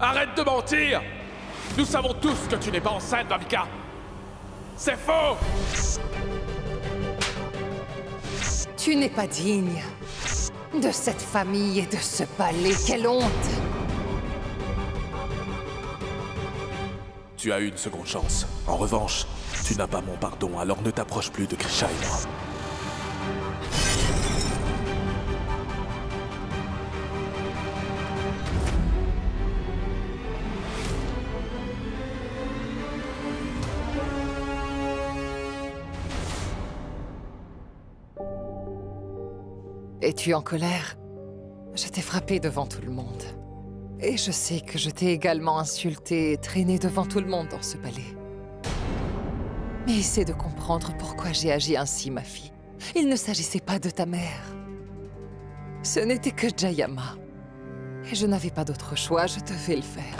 Arrête de mentir! Nous savons tous que tu n'es pas enceinte, Vamika! C'est faux! Tu n'es pas digne de cette famille et de ce palais. Quelle honte! Tu as eu une seconde chance. En revanche, tu n'as pas mon pardon, alors ne t'approche plus de Krisha et moi. Es-tu en colère? Je t'ai frappé devant tout le monde. Et je sais que je t'ai également insulté et traîné devant tout le monde dans ce palais. Mais essaie de comprendre pourquoi j'ai agi ainsi, ma fille. Il ne s'agissait pas de ta mère. Ce n'était que Jayama. Et je n'avais pas d'autre choix, je devais le faire.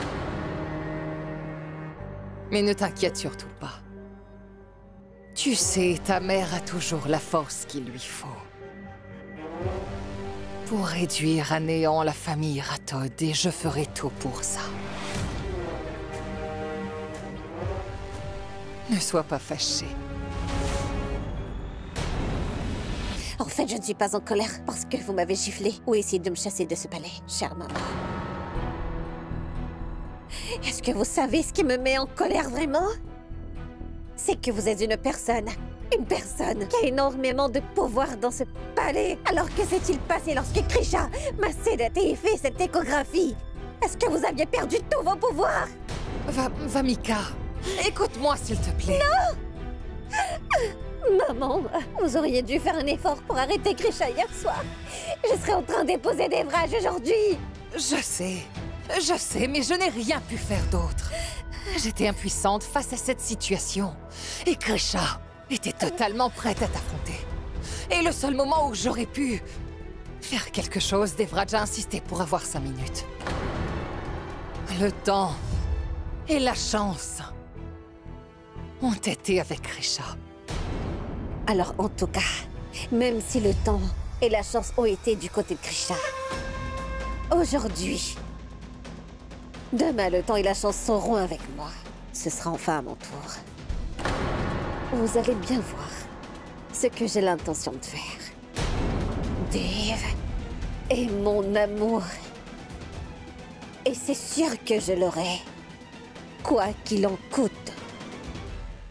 Mais ne t'inquiète surtout pas. Tu sais, ta mère a toujours la force qu'il lui faut. Pour réduire à néant la famille Rathod, et je ferai tout pour ça. Ne sois pas fâché. En fait, je ne suis pas en colère parce que vous m'avez giflé ou essayé de me chasser de ce palais, chère maman. Est-ce que vous savez ce qui me met en colère vraiment? C'est que vous êtes une personne qui a énormément de pouvoir dans ce palais. Alors que s'est-il passé lorsque Krisha m'a sédaté et fait cette échographie? Est-ce que vous aviez perdu tous vos pouvoirs? Vamika, écoute-moi s'il te plaît. Non! Maman, vous auriez dû faire un effort pour arrêter Krisha hier soir. Je serais en train d'épouser Devraj aujourd'hui. Je sais, mais je n'ai rien pu faire d'autre. J'étais impuissante face à cette situation. Et Krisha était totalement prête à t'affronter. Et le seul moment où j'aurais pu faire quelque chose, Devraj a insisté pour avoir 5 minutes. Le temps et la chance ont été avec Krisha. Alors en tout cas, même si le temps et la chance ont été du côté de Krisha, aujourd'hui, demain le temps et la chance seront avec moi. Ce sera enfin à mon tour. Vous allez bien voir ce que j'ai l'intention de faire. Dev est mon amour. Et c'est sûr que je l'aurai. Quoi qu'il en coûte.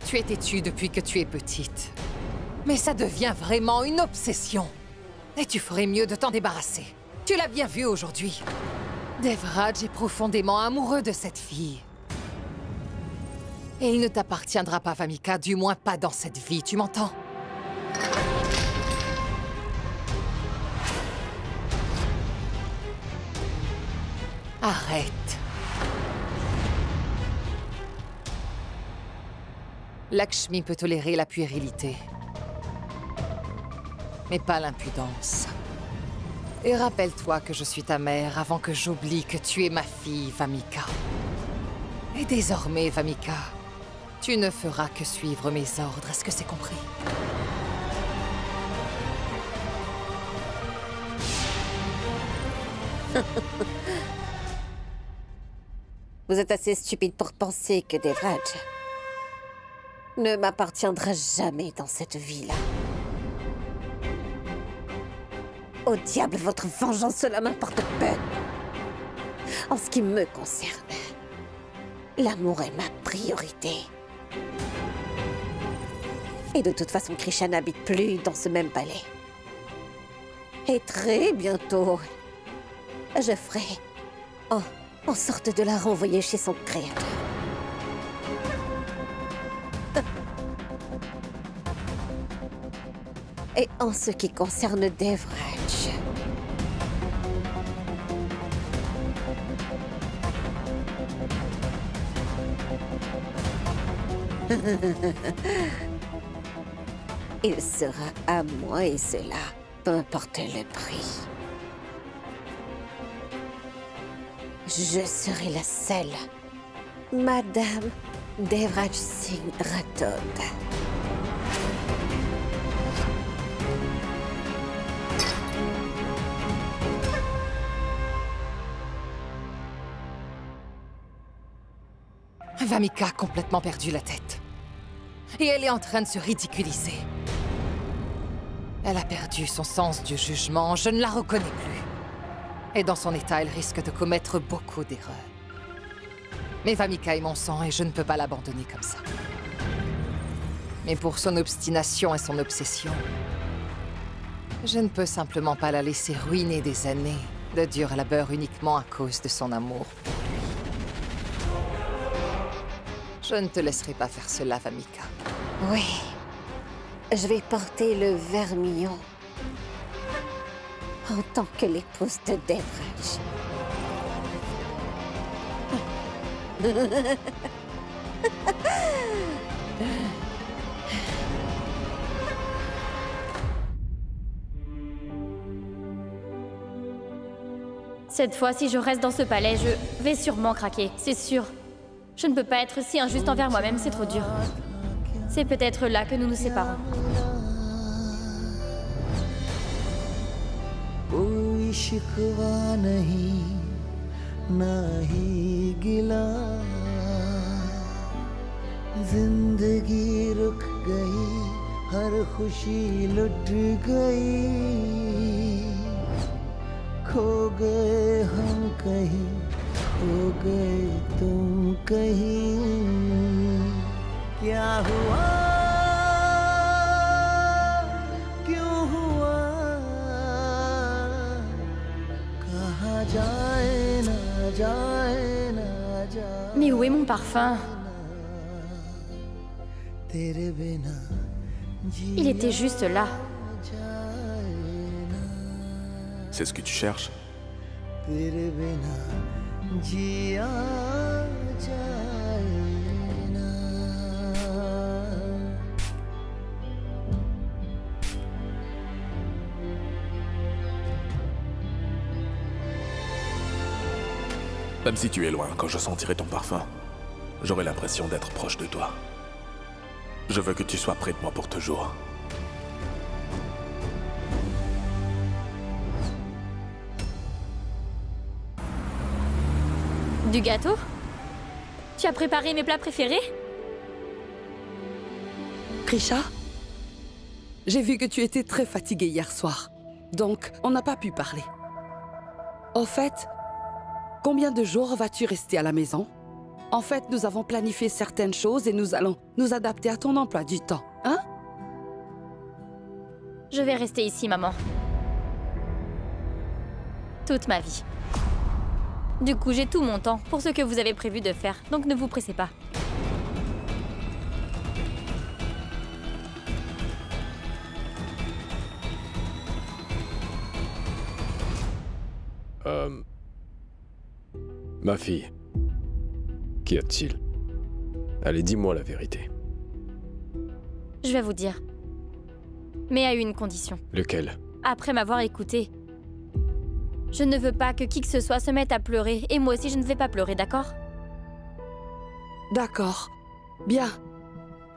Tu es têtue depuis que tu es petite. Mais ça devient vraiment une obsession. Et tu ferais mieux de t'en débarrasser. Tu l'as bien vu aujourd'hui. Devraj est profondément amoureux de cette fille. Et il ne t'appartiendra pas, Vamika, du moins pas dans cette vie, tu m'entends? Arrête. Lakshmi peut tolérer la puérilité, mais pas l'impudence. Et rappelle-toi que je suis ta mère avant que j'oublie que tu es ma fille, Vamika. Et désormais, Vamika, tu ne feras que suivre mes ordres, est-ce que c'est compris? Vous êtes assez stupide pour penser que Devraj ne m'appartiendra jamais dans cette vie-là. Au diable, votre vengeance, cela m'importe peu. En ce qui me concerne, l'amour est ma priorité. Et de toute façon, Krisha n'habite plus dans ce même palais. Et très bientôt, je ferai en sorte de la renvoyer chez son créateur. Et en ce qui concerne Devraj, il sera à moi et cela, peu importe le prix. Je serai la seule Madame Devraj Singh Rathod. Vamika a complètement perdu la tête. Et elle est en train de se ridiculiser. Elle a perdu son sens du jugement, je ne la reconnais plus. Et dans son état, elle risque de commettre beaucoup d'erreurs. Mais Vamika est mon sang et je ne peux pas l'abandonner comme ça. Mais pour son obstination et son obsession, je ne peux simplement pas la laisser ruiner des années de dur labeur uniquement à cause de son amour pour lui. Je ne te laisserai pas faire cela, Vamika. Oui. Je vais porter le vermillon en tant que l'épouse de Devraj. Cette fois, si je reste dans ce palais, je vais sûrement craquer, c'est sûr. Je ne peux pas être si injuste envers moi-même, c'est trop dur. C'est peut-être là que nous nous séparons. कोई शिकवा नहीं ना ही गिला जिंदगी रुक गई हर खुशी लुट गई खो गए हम कहीं खो गए तुम कहीं क्या हुआ क्यों हुआ कहाँ जाए ना जाए ना जाए Mais où est mon parfum? तेरे बिना Il était juste là. C'est ce que tu cherches? तेरे बिना जिया जाए ना Même si tu es loin, quand je sentirai ton parfum, j'aurai l'impression d'être proche de toi. Je veux que tu sois près de moi pour toujours. Du gâteau? Tu as préparé mes plats préférés? Krisha, j'ai vu que tu étais très fatiguée hier soir, donc on n'a pas pu parler. Au fait, combien de jours vas-tu rester à la maison? En fait, nous avons planifié certaines choses et nous allons nous adapter à ton emploi du temps, hein? Je vais rester ici, maman. Toute ma vie. Du coup, j'ai tout mon temps pour ce que vous avez prévu de faire, donc ne vous pressez pas. Ma fille, qu'y a-t-il? Allez, dis-moi la vérité. Je vais vous dire. Mais à une condition. Lequel? Après m'avoir écouté, je ne veux pas que qui que ce soit se mette à pleurer, et moi aussi je ne vais pas pleurer, d'accord? D'accord. Bien.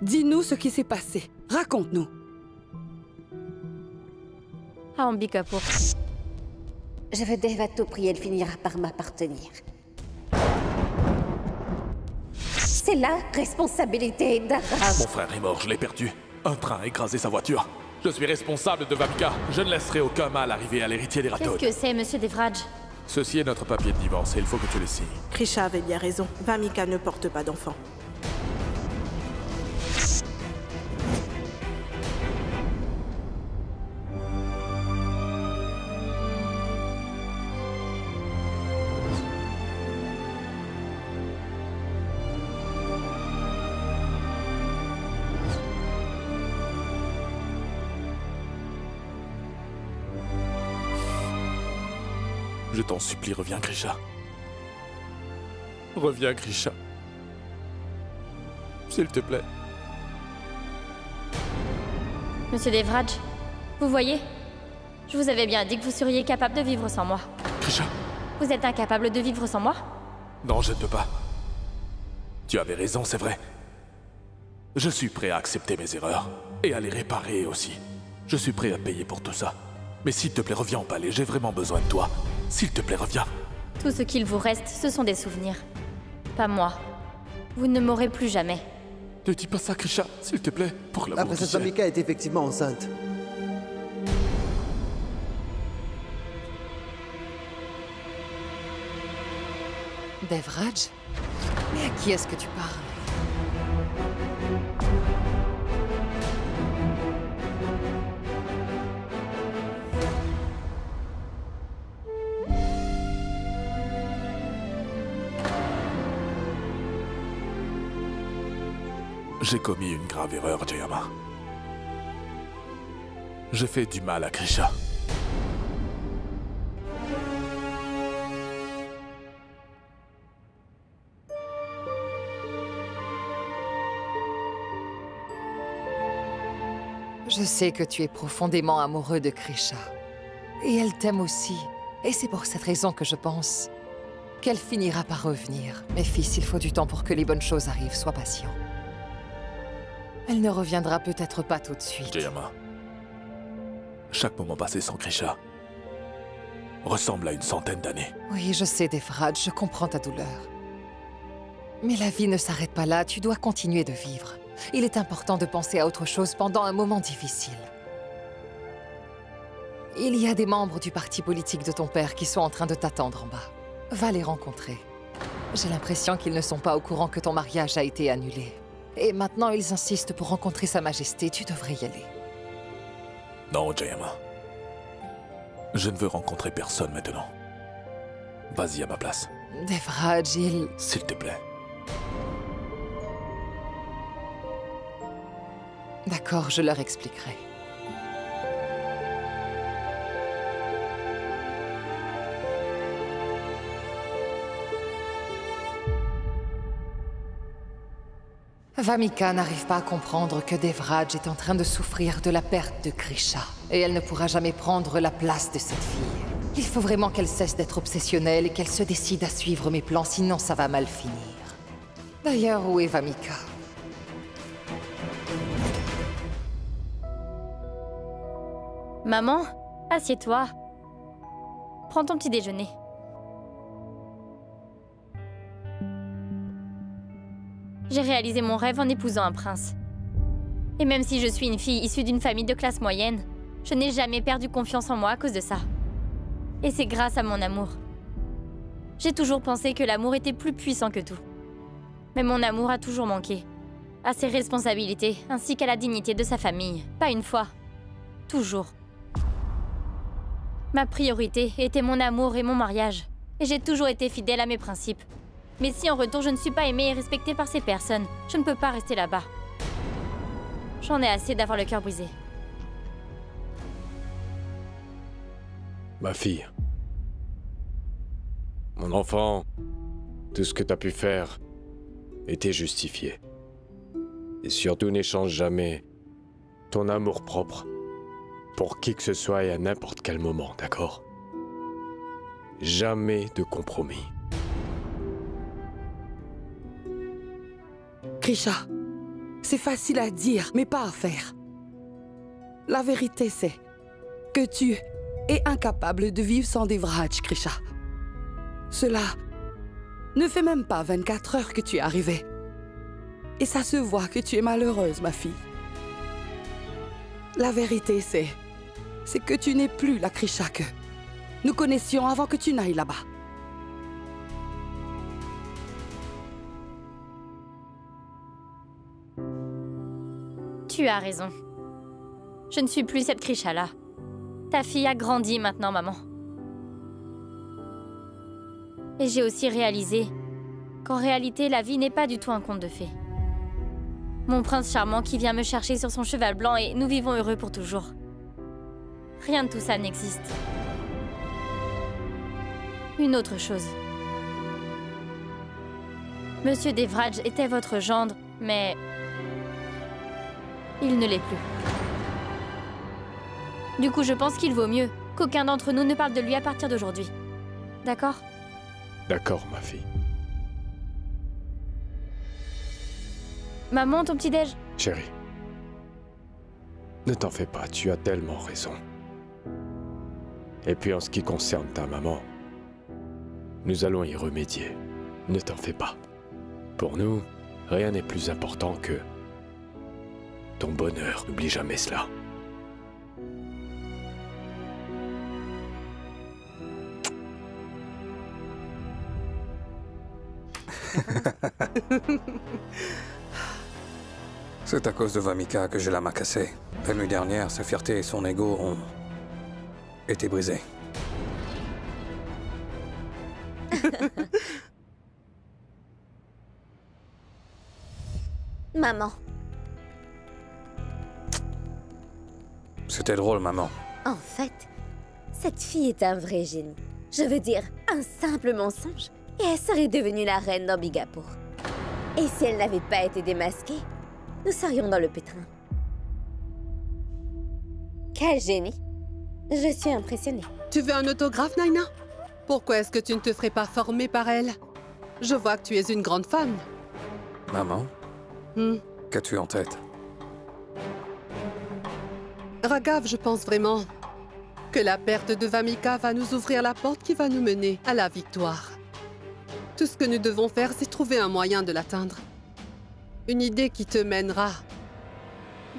Dis-nous ce qui s'est passé. Raconte-nous. Ah, Ambi Kapoor. Je veux Dev à tout prix, elle finira par m'appartenir. C'est la responsabilité d'Arab. Mon frère est mort, je l'ai perdu. Un train a écrasé sa voiture. Je suis responsable de Vamika. Je ne laisserai aucun mal arriver à l'héritier des Rathod. Qu'est-ce que c'est, monsieur Devraj? Ceci est notre papier de divorce et il faut que tu le signes. Krisha avait bien raison. Vamika ne porte pas d'enfant. Je t'en supplie, reviens, Krisha. Reviens, Krisha. S'il te plaît. Monsieur Devraj, vous voyez? Je vous avais bien dit que vous seriez capable de vivre sans moi. Krisha. Vous êtes incapable de vivre sans moi? Non, je ne peux pas. Tu avais raison, c'est vrai. Je suis prêt à accepter mes erreurs. Et à les réparer aussi. Je suis prêt à payer pour tout ça. Mais s'il te plaît, reviens au palais, j'ai vraiment besoin de toi. S'il te plaît, reviens. Tout ce qu'il vous reste, ce sont des souvenirs. Pas moi. Vous ne m'aurez plus jamais. Ne dis pas ça, Krisha, s'il te plaît, pour l'amour La du princesse ciel. Vamika est effectivement enceinte. Devraj? Mais à qui est-ce que tu parles? J'ai commis une grave erreur, Jayama. J'ai fait du mal à Krisha. Je sais que tu es profondément amoureux de Krisha. Et elle t'aime aussi. Et c'est pour cette raison que je pense qu'elle finira par revenir. Mais fils, il faut du temps pour que les bonnes choses arrivent. Sois patient. Elle ne reviendra peut-être pas tout de suite. Jayama, chaque moment passé sans Krisha ressemble à une centaine d'années. Oui, je sais, Devraj, je comprends ta douleur. Mais la vie ne s'arrête pas là, tu dois continuer de vivre. Il est important de penser à autre chose pendant un moment difficile. Il y a des membres du parti politique de ton père qui sont en train de t'attendre en bas. Va les rencontrer. J'ai l'impression qu'ils ne sont pas au courant que ton mariage a été annulé. Et maintenant, ils insistent pour rencontrer Sa Majesté. Tu devrais y aller. Non, Jayama. Je ne veux rencontrer personne maintenant. Vas-y à ma place. Devraj, il... S'il te plaît. D'accord, je leur expliquerai. Vamika n'arrive pas à comprendre que Devraj est en train de souffrir de la perte de Krisha. Et elle ne pourra jamais prendre la place de cette fille. Il faut vraiment qu'elle cesse d'être obsessionnelle et qu'elle se décide à suivre mes plans, sinon ça va mal finir. D'ailleurs, où est Vamika? Maman, assieds-toi. Prends ton petit déjeuner. J'ai réalisé mon rêve en épousant un prince. Et même si je suis une fille issue d'une famille de classe moyenne, je n'ai jamais perdu confiance en moi à cause de ça. Et c'est grâce à mon amour. J'ai toujours pensé que l'amour était plus puissant que tout. Mais mon amour a toujours manqué. À ses responsabilités, ainsi qu'à la dignité de sa famille. Pas une fois. Toujours. Ma priorité était mon amour et mon mariage. Et j'ai toujours été fidèle à mes principes. Mais si en retour je ne suis pas aimée et respectée par ces personnes, je ne peux pas rester là-bas. J'en ai assez d'avoir le cœur brisé. Ma fille. Mon enfant, tout ce que t'as pu faire était justifié. Et surtout n'échange jamais ton amour propre pour qui que ce soit et à n'importe quel moment, d'accord? Jamais de compromis. Krisha, c'est facile à dire, mais pas à faire. La vérité, c'est que tu es incapable de vivre sans Devraj, Krisha. Cela ne fait même pas 24 heures que tu es arrivée. Et ça se voit que tu es malheureuse, ma fille. La vérité, c'est que tu n'es plus la Krisha que nous connaissions avant que tu n'ailles là-bas. Tu as raison. Je ne suis plus cette Krisha-là. Ta fille a grandi maintenant, maman. Et j'ai aussi réalisé qu'en réalité, la vie n'est pas du tout un conte de fées. Mon prince charmant qui vient me chercher sur son cheval blanc et nous vivons heureux pour toujours. Rien de tout ça n'existe. Une autre chose. Monsieur Devraj était votre gendre, mais il ne l'est plus. Du coup, je pense qu'il vaut mieux qu'aucun d'entre nous ne parle de lui à partir d'aujourd'hui. D'accord? D'accord, ma fille. Maman, ton petit-déj? Chérie, ne t'en fais pas, tu as tellement raison. Et puis en ce qui concerne ta maman, nous allons y remédier. Ne t'en fais pas. Pour nous, Rien n'est plus important que ton bonheur. N'oublie jamais cela. C'est à cause de Vamika que je la m'a cassé. La nuit dernière, sa fierté et son ego ont été brisés. Maman. C'était drôle, maman. En fait, cette fille est un vrai génie. Je veux dire, un simple mensonge, et elle serait devenue la reine d'Ambigapur. Et si elle n'avait pas été démasquée, nous serions dans le pétrin. Quel génie! Je suis impressionnée. Tu veux un autographe, Naina? Pourquoi est-ce que tu ne te ferais pas former par elle? Je vois que tu es une grande femme. Maman, qu'as-tu en tête? Raghav, je pense vraiment que la perte de Vamika va nous ouvrir la porte qui va nous mener à la victoire. Tout ce que nous devons faire, c'est trouver un moyen de l'atteindre. Une idée qui te mènera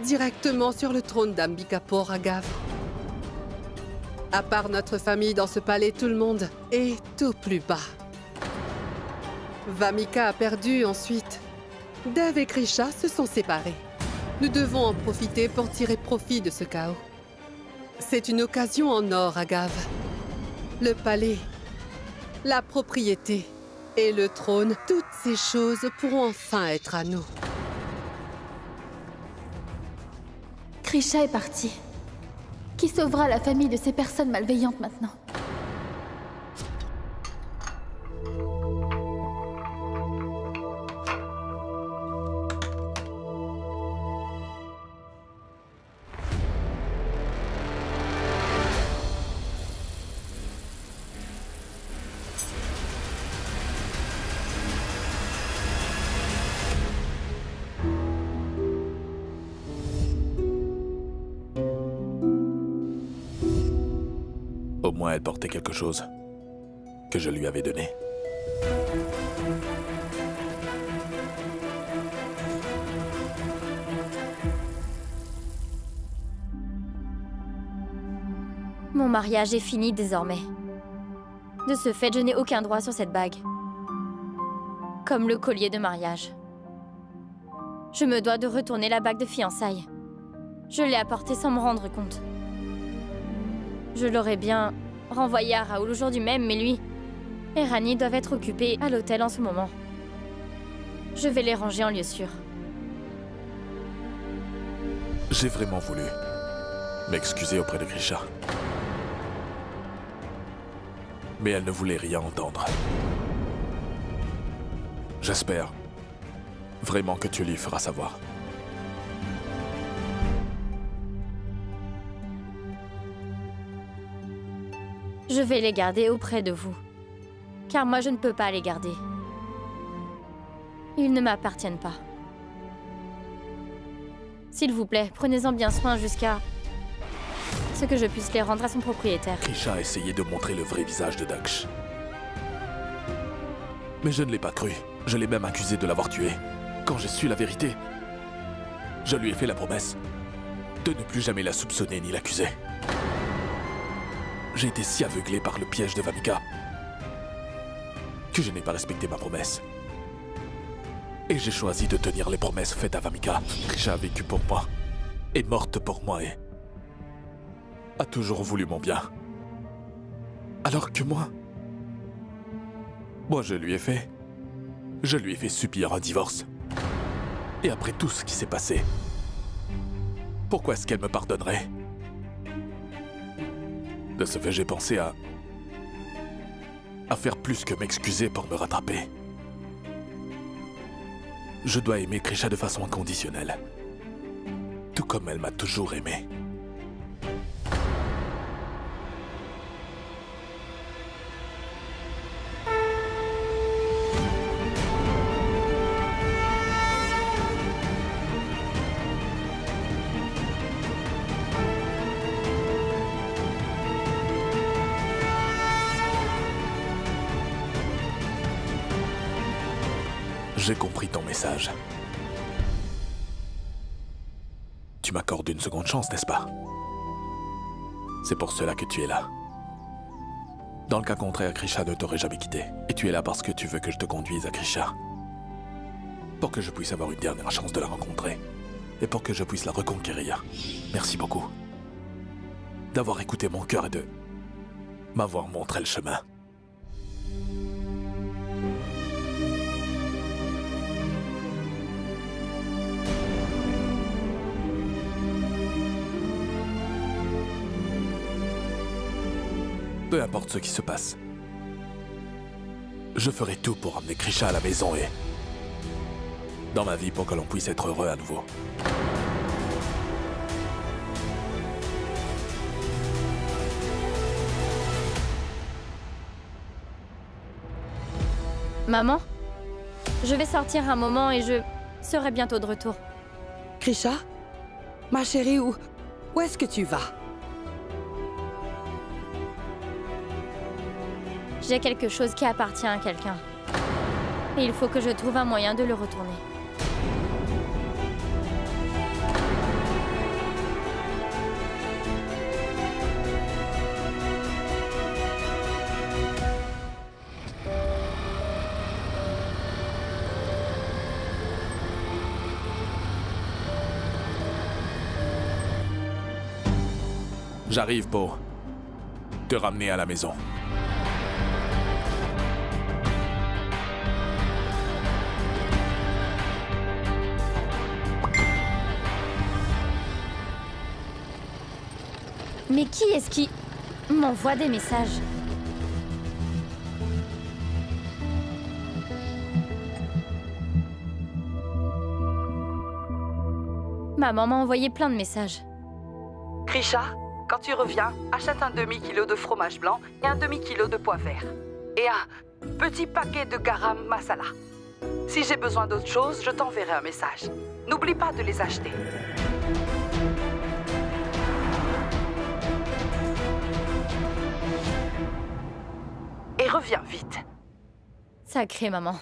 directement sur le trône d'Ambikapur, Raghav. À part notre famille dans ce palais, tout le monde est au plus bas. Vamika a perdu ensuite. Dev et Krisha se sont séparés. Nous devons en profiter pour tirer profit de ce chaos. C'est une occasion en or, Raghav. Le palais, la propriété et le trône, toutes ces choses pourront enfin être à nous. Krisha est partie. Qui sauvera la famille de ces personnes malveillantes maintenant? Au moins, elle portait quelque chose que je lui avais donné. Mon mariage est fini désormais. De ce fait, je n'ai aucun droit sur cette bague. Comme le collier de mariage. Je me dois de retourner la bague de fiançailles. Je l'ai apportée sans me rendre compte. Je l'aurais bien renvoyé à Raoul aujourd'hui même, mais lui et Rani doivent être occupés à l'hôtel en ce moment. Je vais les ranger en lieu sûr. J'ai vraiment voulu m'excuser auprès de Krisha. Mais elle ne voulait rien entendre. J'espère vraiment que tu lui feras savoir. Je vais les garder auprès de vous. Car moi, je ne peux pas les garder. Ils ne m'appartiennent pas. S'il vous plaît, prenez-en bien soin jusqu'à ce que je puisse les rendre à son propriétaire. Krisha a essayé de montrer le vrai visage de Daksh. Mais je ne l'ai pas cru. Je l'ai même accusé de l'avoir tué. Quand j'ai su la vérité, je lui ai fait la promesse de ne plus jamais la soupçonner ni l'accuser. J'ai été si aveuglé par le piège de Vamika que je n'ai pas respecté ma promesse. Et j'ai choisi de tenir les promesses faites à Vamika. Krisha a vécu pour moi, est morte pour moi et a toujours voulu mon bien. Alors que moi je lui ai fait subir un divorce. Et après tout ce qui s'est passé, pourquoi est-ce qu'elle me pardonnerait? De ce fait, j'ai pensé à faire plus que m'excuser pour me rattraper. Je dois aimer Krisha de façon inconditionnelle. Tout comme elle m'a toujours aimé. J'ai compris ton message. Tu m'accordes une seconde chance, n'est-ce pas? C'est pour cela que tu es là. Dans le cas contraire, Krisha ne t'aurait jamais quitté. Et tu es là parce que tu veux que je te conduise à Krisha. Pour que je puisse avoir une dernière chance de la rencontrer. Et pour que je puisse la reconquérir. Merci beaucoup. D'avoir écouté mon cœur et de m'avoir montré le chemin. Peu importe ce qui se passe. Je ferai tout pour amener Krisha à la maison et... dans ma vie pour que l'on puisse être heureux à nouveau. Maman, je vais sortir un moment et je serai bientôt de retour. Krisha? Ma chérie, où est-ce que tu vas? J'ai quelque chose qui appartient à quelqu'un. Et il faut que je trouve un moyen de le retourner. J'arrive pour te ramener à la maison. Mais qui est-ce qui m'envoie des messages? Maman m'a envoyé plein de messages. Krisha, quand tu reviens, achète un demi-kilo de fromage blanc et un demi-kilo de pois verts. Et un petit paquet de garam masala. Si j'ai besoin d'autre chose, je t'enverrai un message. N'oublie pas de les acheter. Et reviens vite. Sacrée maman.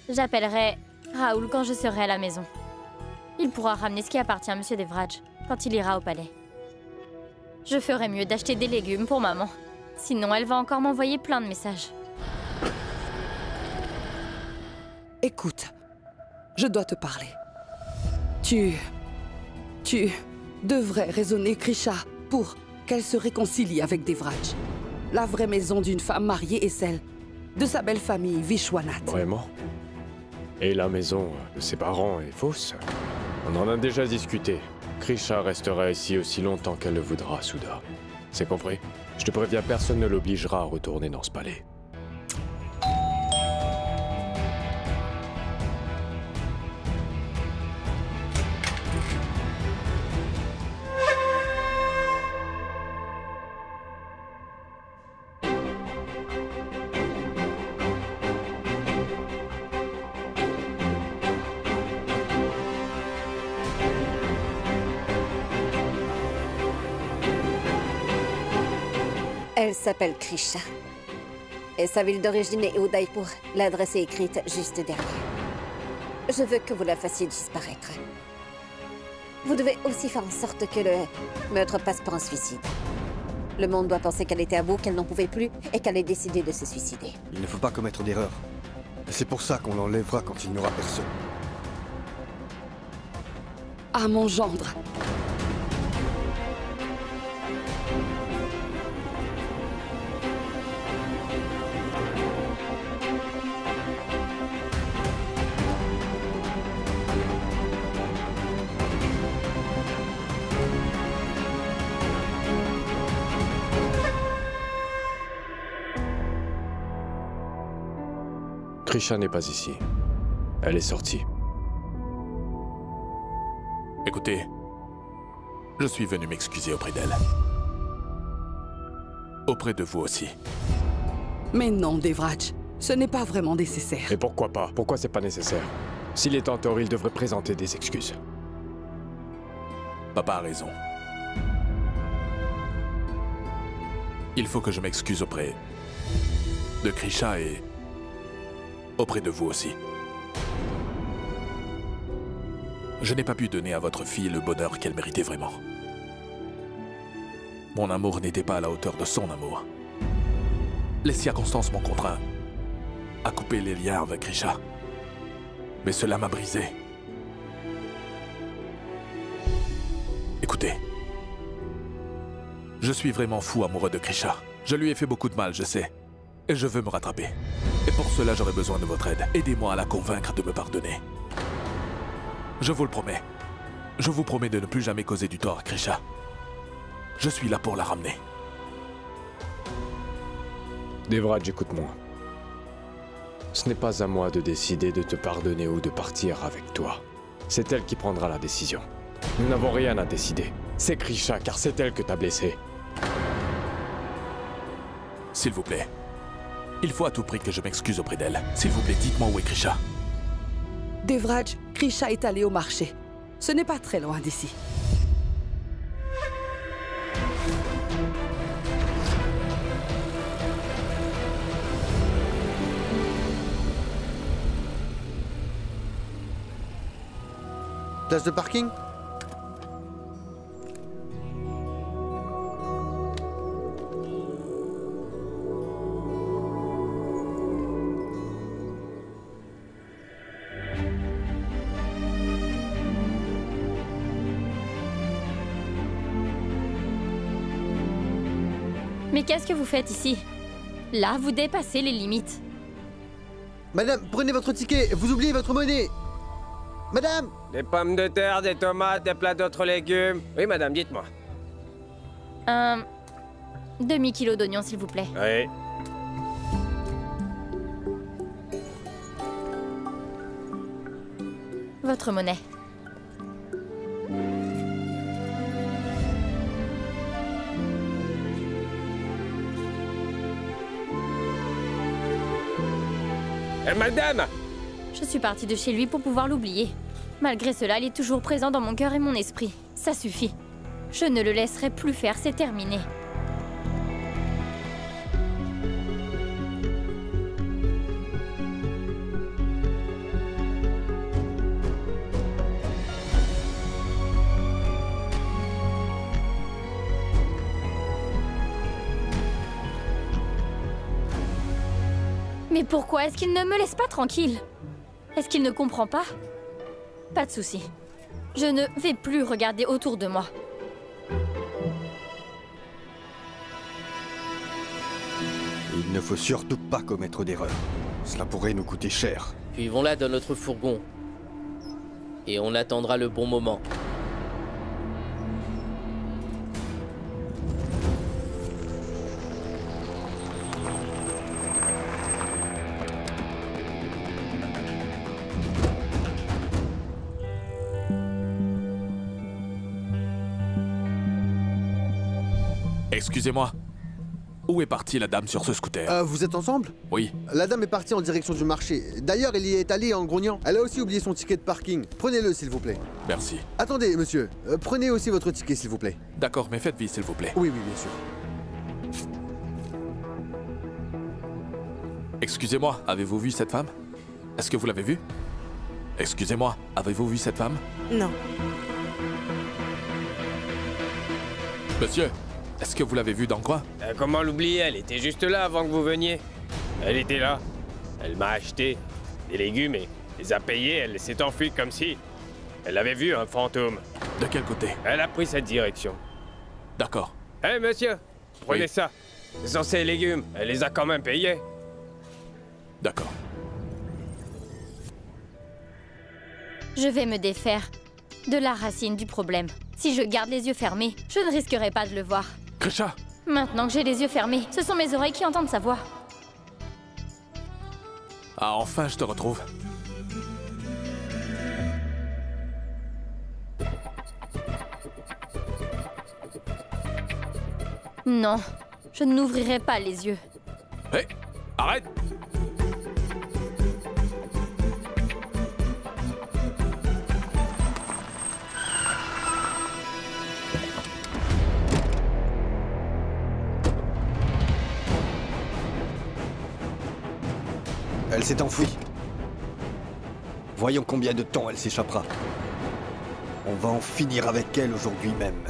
J'appellerai Raoul quand je serai à la maison. Il pourra ramener ce qui appartient à Monsieur Devraj quand il ira au palais. Je ferai mieux d'acheter des légumes pour maman. Sinon, elle va encore m'envoyer plein de messages. Écoute, je dois te parler. Tu devrais raisonner Krisha pour qu'elle se réconcilie avec Devraj. La vraie maison d'une femme mariée est celle de sa belle famille Vishwanath. Vraiment? Et la maison de ses parents est fausse? On en a déjà discuté. Krisha restera ici aussi longtemps qu'elle le voudra, Souda. C'est compris? Je te préviens, personne ne l'obligera à retourner dans ce palais. Elle s'appelle Krisha. Et sa ville d'origine est Udaipur. L'adresse est écrite juste derrière. Je veux que vous la fassiez disparaître. Vous devez aussi faire en sorte que le meurtre passe pour un suicide. Le monde doit penser qu'elle était à bout, qu'elle n'en pouvait plus et qu'elle ait décidé de se suicider. Il ne faut pas commettre d'erreur. C'est pour ça qu'on l'enlèvera quand il n'y aura personne. À mon gendre. Krisha n'est pas ici. Elle est sortie. Écoutez, je suis venu m'excuser auprès d'elle. Auprès de vous aussi. Mais non, Devraj, ce n'est pas vraiment nécessaire. Et pourquoi pas? Pourquoi c'est pas nécessaire? S'il est en tort, il devrait présenter des excuses. Papa a raison. Il faut que je m'excuse auprès de Krisha et auprès de vous aussi. Je n'ai pas pu donner à votre fille le bonheur qu'elle méritait vraiment. Mon amour n'était pas à la hauteur de son amour. Les circonstances m'ont contraint à couper les liens avec Grisha. Mais cela m'a brisé. Écoutez, je suis vraiment fou amoureux de Grisha. Je lui ai fait beaucoup de mal, je sais. Et je veux me rattraper. Et pour cela, j'aurai besoin de votre aide. Aidez-moi à la convaincre de me pardonner. Je vous le promets. Je vous promets de ne plus jamais causer du tort à Grisha. Je suis là pour la ramener. Devraj, écoute-moi. Ce n'est pas à moi de décider de te pardonner ou de partir avec toi. C'est elle qui prendra la décision. Nous n'avons rien à décider. C'est Grisha, car c'est elle que t'as blessé. S'il vous plaît. Il faut à tout prix que je m'excuse auprès d'elle. S'il vous plaît, dites-moi où est Grisha. Devraj, Grisha est allé au marché. Ce n'est pas très loin d'ici. Place de parking? Mais qu'est-ce que vous faites ici? Là, vous dépassez les limites. Madame, prenez votre ticket, vous oubliez votre monnaie. Madame! Des pommes de terre, des tomates, des plats d'autres légumes. Oui, madame, dites-moi. Un demi-kilo d'oignons, s'il vous plaît. Oui. Votre monnaie. Madame! Je suis partie de chez lui pour pouvoir l'oublier. Malgré cela, il est toujours présent dans mon cœur et mon esprit. Ça suffit. Je ne le laisserai plus faire, c'est terminé. Mais pourquoi est-ce qu'il ne me laisse pas tranquille? Est-ce qu'il ne comprend pas? Pas de souci. Je ne vais plus regarder autour de moi. Il ne faut surtout pas commettre d'erreur. Cela pourrait nous coûter cher. Suivons-la dans notre fourgon. Et on attendra le bon moment. Excusez-moi. Où est partie la dame sur ce scooter? Vous êtes ensemble? Oui. La dame est partie en direction du marché. D'ailleurs, elle y est allée en grognant. Elle a aussi oublié son ticket de parking. Prenez-le, s'il vous plaît. Merci. Attendez, monsieur. Prenez aussi votre ticket, s'il vous plaît. D'accord, mais faites vite, s'il vous plaît. Oui, oui, bien sûr. Excusez-moi, avez-vous vu cette femme? Est-ce que vous l'avez vue? Excusez-moi, avez-vous vu cette femme? Non. Monsieur, est-ce que vous l'avez vue dans le coin? Comment l'oublier? Elle était juste là avant que vous veniez. Elle était là. Elle m'a acheté des légumes et les a payés. Elle s'est enfuie comme si elle avait vu un fantôme. De quel côté? Elle a pris cette direction. D'accord. Hé, monsieur, prenez ça. Ce sont ces légumes. Elle les a quand même payés. D'accord. Je vais me défaire de la racine du problème. Si je garde les yeux fermés, je ne risquerai pas de le voir. Grisha! Maintenant que j'ai les yeux fermés, ce sont mes oreilles qui entendent sa voix. Ah, enfin, je te retrouve. Non, je n'ouvrirai pas les yeux. Hé! Arrête! Elle s'est enfuie. Voyons combien de temps elle s'échappera. On va en finir avec elle aujourd'hui même.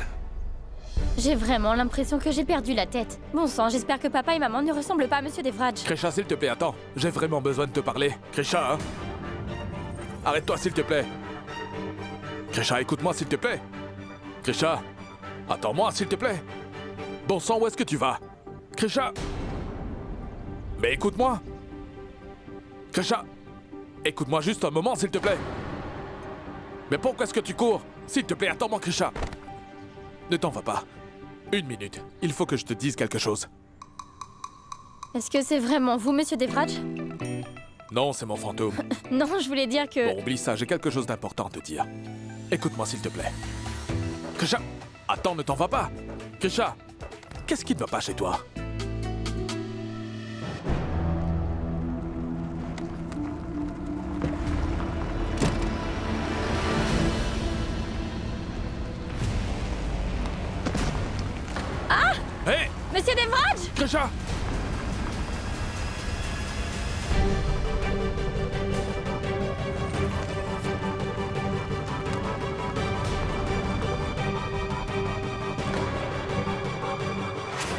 J'ai vraiment l'impression que j'ai perdu la tête. Bon sang, j'espère que papa et maman ne ressemblent pas à Monsieur Devraj. Krisha, s'il te plaît, attends. J'ai vraiment besoin de te parler. Krisha, hein? Arrête-toi, s'il te plaît. Krisha, écoute-moi, s'il te plaît. Krisha, attends-moi, s'il te plaît. Bon sang, où est-ce que tu vas? Krisha. Mais écoute-moi. Krisha, écoute-moi juste un moment, s'il te plaît. Mais pourquoi est-ce que tu cours? S'il te plaît, attends-moi, Krisha. Ne t'en va pas. 1 minute. Il faut que je te dise quelque chose. Est-ce que c'est vraiment vous, Monsieur Devraj? Non, c'est mon fantôme. Non, je voulais dire que... Bon, oublie ça, j'ai quelque chose d'important à te dire. Écoute-moi, s'il te plaît. Krisha, attends, ne t'en va pas. Krisha, qu'est-ce qui ne va pas chez toi? Ah! Hé! Monsieur Devraj! Krisha!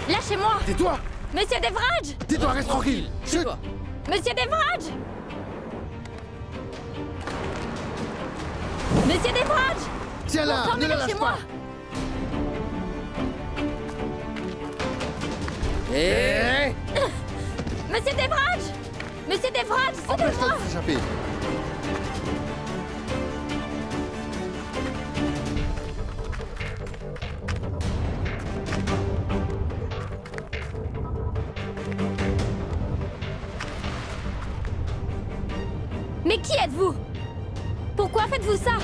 Lâchez-moi! Tais-toi! Monsieur Devraj! Tais-toi, reste tranquille! Chut! Monsieur Devraj! Monsieur Devraj! Tiens-la! Bon sang, Ne la lâche lâchez-moi! pas! Monsieur Devraj! Monsieur Devraj, Empêche-toi sauvez-moi! de s'échapper! Mais qui êtes-vous? Pourquoi faites-vous ça?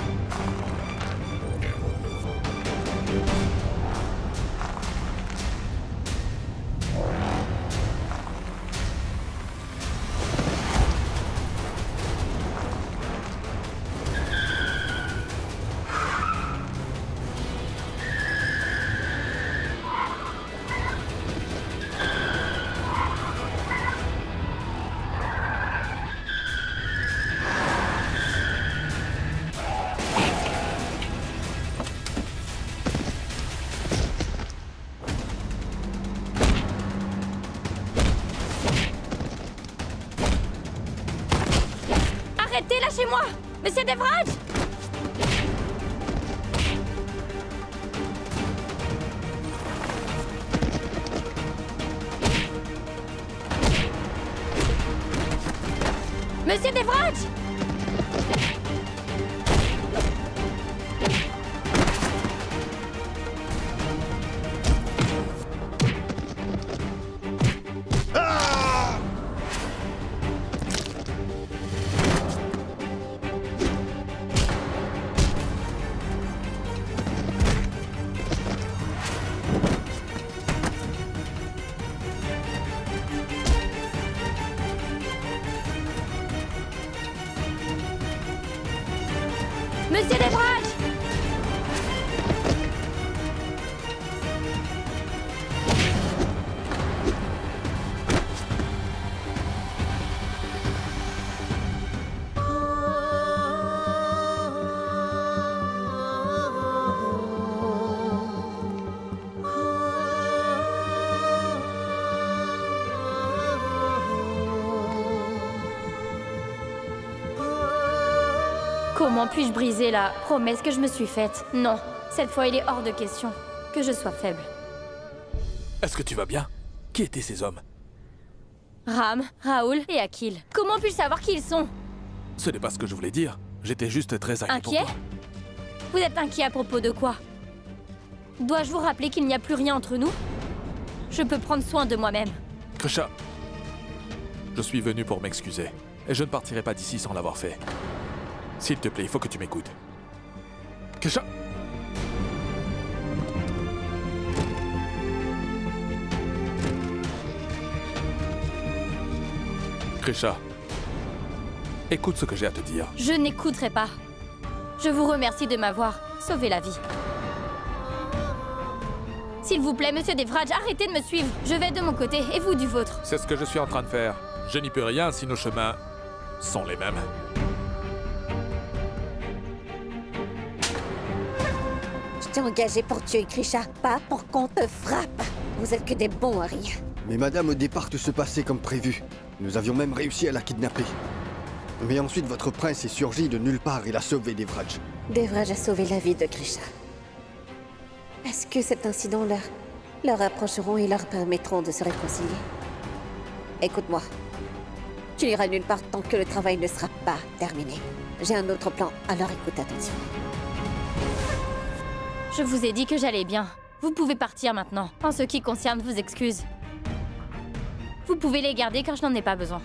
Arrêtez, lâchez-moi! Monsieur Devraj! Monsieur Devraj! Monsieur Devraj! Comment puis-je briser la promesse que je me suis faite? Non, cette fois il est hors de question que je sois faible. Est-ce que tu vas bien? Qui étaient ces hommes? Ram, Raoul et Akil. Comment puis-je savoir qui ils sont? Ce n'est pas ce que je voulais dire. J'étais juste très inquiet pour Inquiet? toi. Vous êtes inquiet à propos de quoi? Dois-je vous rappeler qu'il n'y a plus rien entre nous? Je peux prendre soin de moi-même. Krisha, je suis venu pour m'excuser. Et je ne partirai pas d'ici sans l'avoir fait. S'il te plaît, il faut que tu m'écoutes. Krisha! Krisha, écoute ce que j'ai à te dire. Je n'écouterai pas. Je vous remercie de m'avoir sauvé la vie. S'il vous plaît, Monsieur Devraj, arrêtez de me suivre. Je vais de mon côté et vous du vôtre. C'est ce que je suis en train de faire. Je n'y peux rien si nos chemins sont les mêmes. t'ai engagé pour tuer Krisha, pas pour qu'on te frappe. Vous êtes que des bons à rien. Mais madame, au départ, tout se passait comme prévu. Nous avions même réussi à la kidnapper. Mais ensuite, votre prince est surgi de nulle part et l'a sauvé Devraj. Devraj a sauvé la vie de Krisha. Est-ce que cet incident leur rapprocheront et leur permettront de se réconcilier? Écoute-moi. Tu n'iras nulle part tant que le travail ne sera pas terminé. J'ai un autre plan, alors écoute attentivement. Je vous ai dit que j'allais bien. Vous pouvez partir maintenant. En ce qui concerne vos excuses, vous pouvez les garder car je n'en ai pas besoin.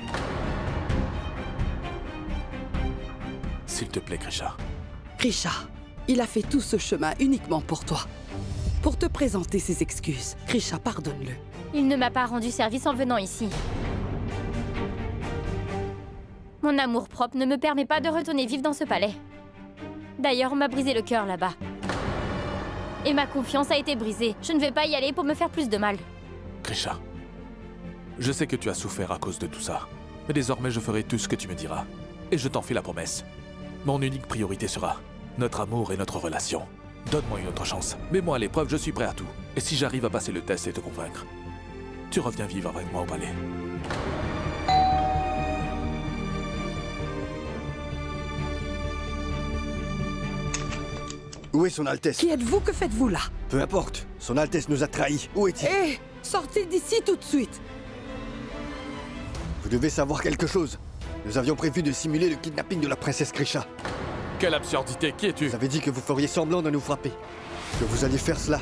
S'il te plaît, Krisha. Krisha, il a fait tout ce chemin uniquement pour toi. Pour te présenter ses excuses. Krisha, pardonne-le. Il ne m'a pas rendu service en venant ici. Mon amour-propre ne me permet pas de retourner vivre dans ce palais. D'ailleurs, on m'a brisé le cœur là-bas. Et ma confiance a été brisée. Je ne vais pas y aller pour me faire plus de mal. Krisha, je sais que tu as souffert à cause de tout ça. Mais désormais, je ferai tout ce que tu me diras. Et je t'en fais la promesse. Mon unique priorité sera notre amour et notre relation. Donne-moi une autre chance. Mets-moi à l'épreuve, je suis prêt à tout. Et si j'arrive à passer le test et te convaincre, tu reviens vivre avec moi au palais. Où est son Altesse? Qui êtes-vous? Que faites-vous là? Peu importe. Son Altesse nous a trahis. Où est-il? Hé! Sortez d'ici tout de suite! Vous devez savoir quelque chose. Nous avions prévu de simuler le kidnapping de la princesse Krisha. Quelle absurdité! Qui es-tu? Vous avez dit que vous feriez semblant de nous frapper. Que vous alliez faire cela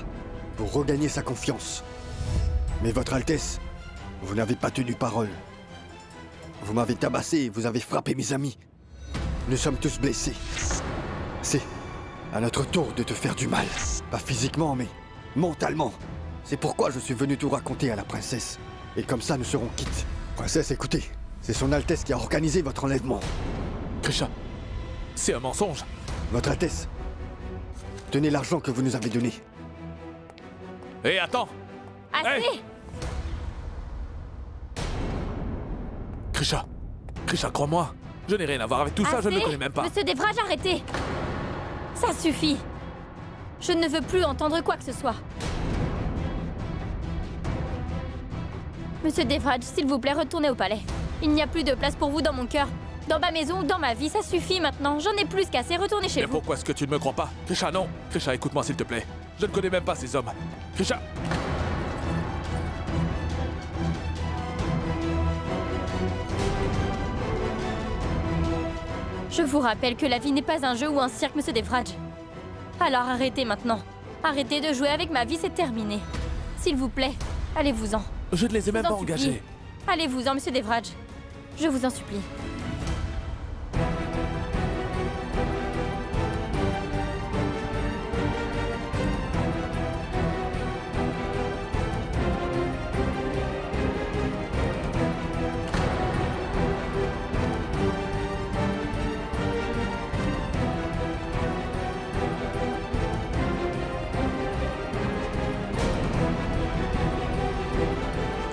pour regagner sa confiance. Mais votre Altesse, vous n'avez pas tenu parole. Vous m'avez tabassé et vous avez frappé mes amis. Nous sommes tous blessés. C'est à notre tour de te faire du mal. Pas physiquement, mais mentalement. C'est pourquoi je suis venu tout raconter à la princesse. Et comme ça, nous serons quittes. Princesse, écoutez. C'est son Altesse qui a organisé votre enlèvement. Krisha, c'est un mensonge. Votre Altesse, tenez l'argent que vous nous avez donné. Hé, attends! Assez! Hey! Krisha, crois-moi. Je n'ai rien à voir avec tout ça, je ne le connais même pas. Monsieur Devraj, arrêtez! Ça suffit! Je ne veux plus entendre quoi que ce soit. Monsieur Devraj, s'il vous plaît, retournez au palais. Il n'y a plus de place pour vous dans mon cœur. Dans ma maison ou dans ma vie, ça suffit maintenant. J'en ai plus qu'assez, retournez chez vous. Mais pourquoi est-ce que tu ne me crois pas? Krisha, non! Krisha, écoute-moi s'il te plaît. Je ne connais même pas ces hommes. Krisha! Je vous rappelle que la vie n'est pas un jeu ou un cirque, monsieur Devraj. Alors arrêtez maintenant. Arrêtez de jouer avec ma vie, c'est terminé. S'il vous plaît, allez-vous-en. Je ne les ai même pas engagés. Allez-vous-en, monsieur Devraj. Je vous en supplie.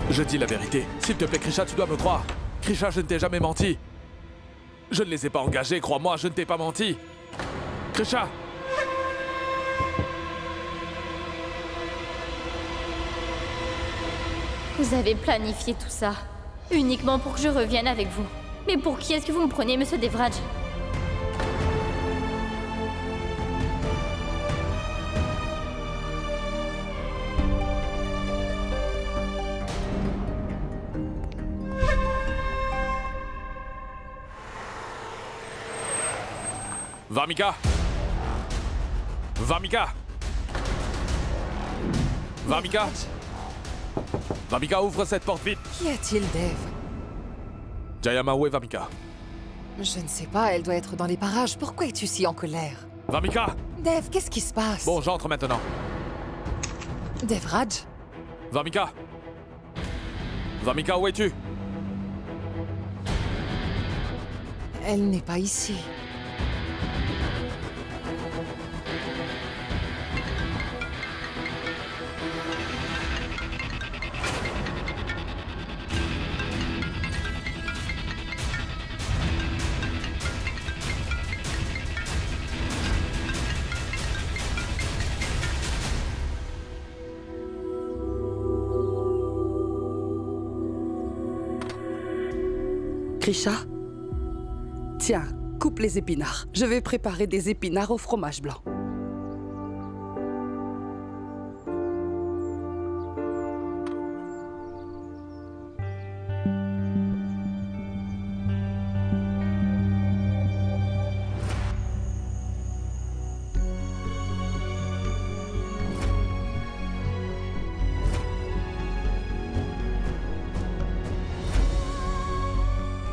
Je dis la vérité. S'il te plaît, Krisha, tu dois me croire. Krisha, je ne t'ai jamais menti. Je ne les ai pas engagés, crois-moi, je ne t'ai pas menti. Krisha! Vous avez planifié tout ça, uniquement pour que je revienne avec vous. Mais pour qui est-ce que vous me prenez, monsieur Devraj? Varmika! Varmika! Varmika! Varmika, ouvre cette porte vite! Qu'y a-t-il, Dev? Jayama, où est Varmika? Je ne sais pas, elle doit être dans les parages. Pourquoi es-tu si en colère? Varmika! Dev, qu'est-ce qui se passe? Bon, j'entre maintenant. Devraj? Varmika! Varmika, où es-tu? Elle n'est pas ici. Krisha, tiens, coupe les épinards. Je vais préparer des épinards au fromage blanc.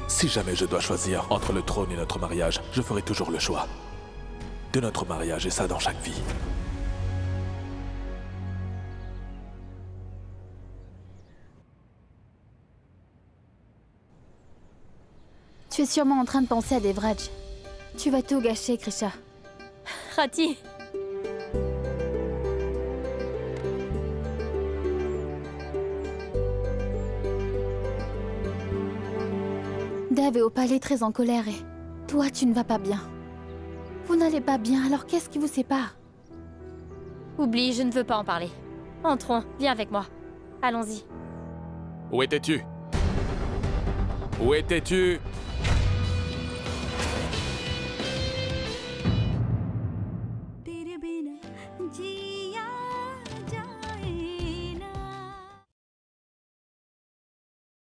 Si jamais je dois choisir entre le trône et notre mariage, je ferai toujours le choix de notre mariage, et ça dans chaque vie. Tu es sûrement en train de penser à Devraj. Tu vas tout gâcher, Krisha. Rati. Dev est au palais très en colère et toi, tu ne vas pas bien. Vous n'allez pas bien, alors qu'est-ce qui vous sépare? Oublie, je ne veux pas en parler. Entrons, viens avec moi. Allons-y. Où étais-tu? Où étais-tu?